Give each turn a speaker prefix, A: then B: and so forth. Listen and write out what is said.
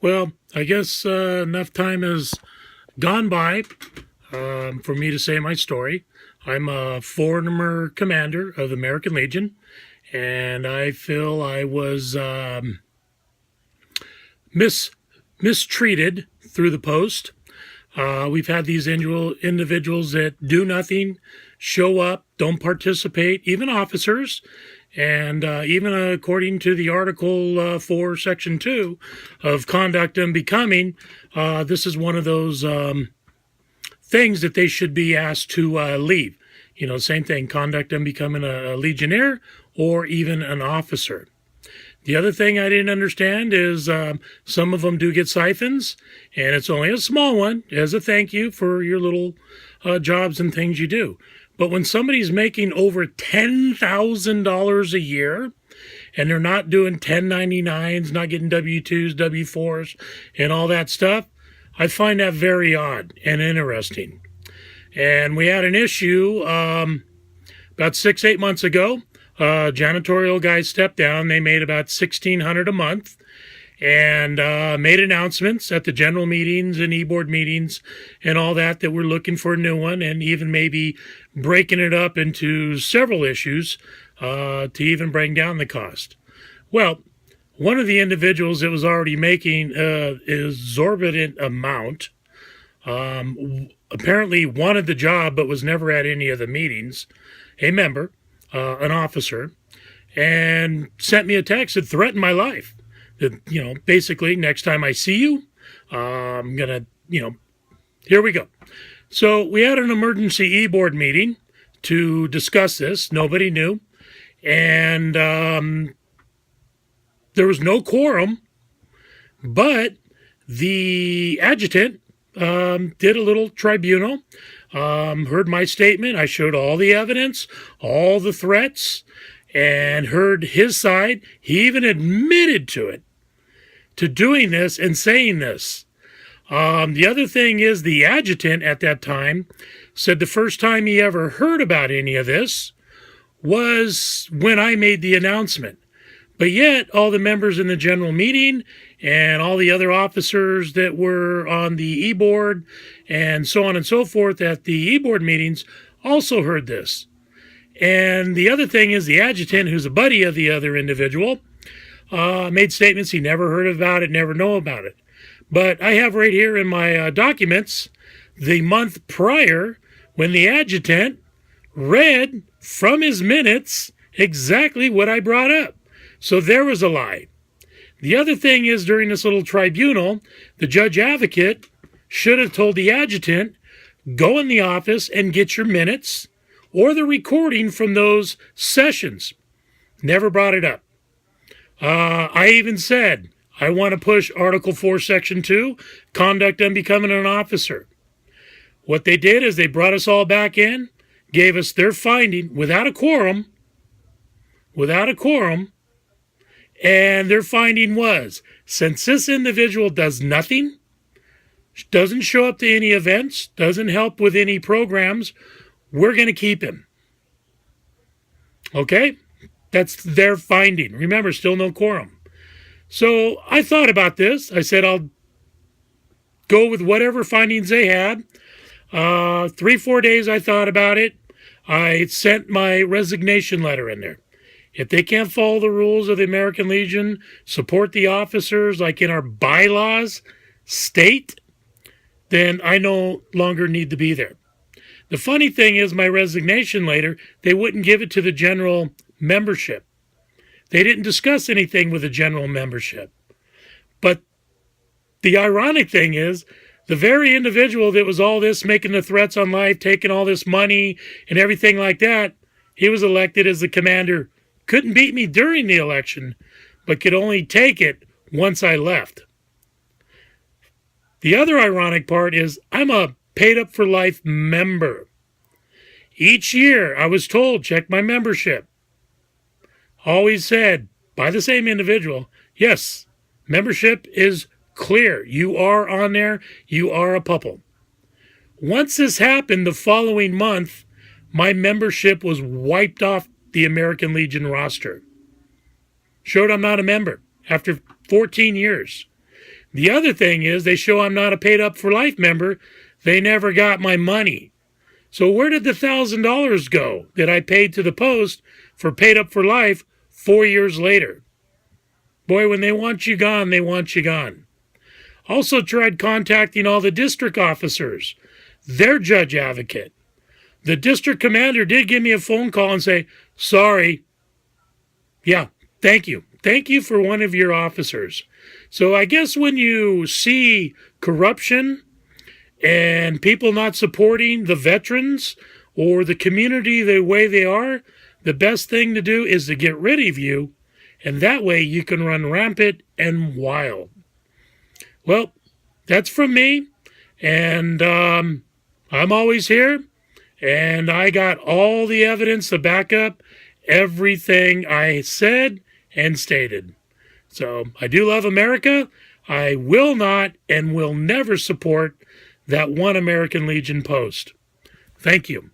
A: Well, I guess enough time has gone by for me to say my story. I'm a former commander of the American Legion, and I feel I was mistreated through the post. We've had these individuals that do nothing, show up, don't participate, even officers. And even according to the Article 4, Section 2 of Conduct and Becoming, this is one of those things that they should be asked to leave. You know, same thing, conduct and becoming a legionnaire or even an officer. The other thing I didn't understand is some of them do get siphons, and it's only a small one as a thank you for your little jobs and things you do. But when somebody's making over $10,000 a year and they're not doing 1099s, not getting W-2s, W-4s, and all that stuff, I find that very odd and interesting. And we had an issue about 6-8 months ago. Janitorial guys stepped down. They made about $1,600 a month and made announcements at the general meetings and e-board meetings and all that we're looking for a new one, and even maybe breaking it up into several issues to even bring down the cost. Well, one of the individuals that was already making an exorbitant amount apparently wanted the job but was never at any of the meetings, a member, an officer, and sent me a text that threatened my life. That, you know, basically, next time I see you, I'm going to, here we go. So we had an emergency e-board meeting to discuss this. Nobody knew. And there was no quorum, but the adjutant did a little tribunal, heard my statement. I showed all the evidence, all the threats, and heard his side. He even admitted to doing this and saying this. The other thing is the adjutant at that time said the first time he ever heard about any of this was when I made the announcement. But yet, all the members in the general meeting and all the other officers that were on the e-board and so on and so forth at the e-board meetings also heard this. And the other thing is the adjutant, who's a buddy of the other individual, made statements he never heard about it, never know about it. But I have right here in my documents the month prior when the adjutant read from his minutes exactly what I brought up. So there was a lie. The other thing is during this little tribunal, the judge advocate should have told the adjutant, go in the office and get your minutes or the recording from those sessions. Never brought it up. I even said, I want to push Article 4, Section 2, conduct and becoming an officer. What they did is they brought us all back in, gave us their finding without a quorum, and their finding was, since this individual does nothing, doesn't show up to any events, doesn't help with any programs, we're going to keep him. Okay? That's their finding. Remember, still no quorum. So I thought about this. I said I'll go with whatever findings they had. 3-4 days I thought about it. I sent my resignation letter in there. If they can't follow the rules of the American Legion, support the officers like in our bylaws state, then I no longer need to be there. The funny thing is my resignation letter, they wouldn't give it to the general membership. They didn't discuss anything with the general membership. But the ironic thing is, the very individual that was all this, making the threats on life, taking all this money and everything like that, he was elected as the commander. Couldn't beat me during the election, but could only take it once I left. The other ironic part is I'm a paid-up-for-life member. Each year I was told, check my membership. Always said, by the same individual, yes, membership is clear. You are on there. You are a pupil. Once this happened the following month, my membership was wiped off the American Legion roster. Showed I'm not a member after 14 years. The other thing is they show I'm not a paid up for life member. They never got my money. So where did the $1,000 go that I paid to the Post for paid up for life 4 years later? Boy, when they want you gone, they want you gone. Also tried contacting all the district officers, their judge advocate. The district commander did give me a phone call and say, sorry. Yeah, thank you. Thank you for one of your officers. So I guess when you see corruption and people not supporting the veterans or the community the way they are, the best thing to do is to get rid of you, and that way you can run rampant and wild. Well, that's from me, and I'm always here, and I got all the evidence to back up everything I said and stated. So I do love America. I will not and will never support that One American Legion post. Thank you.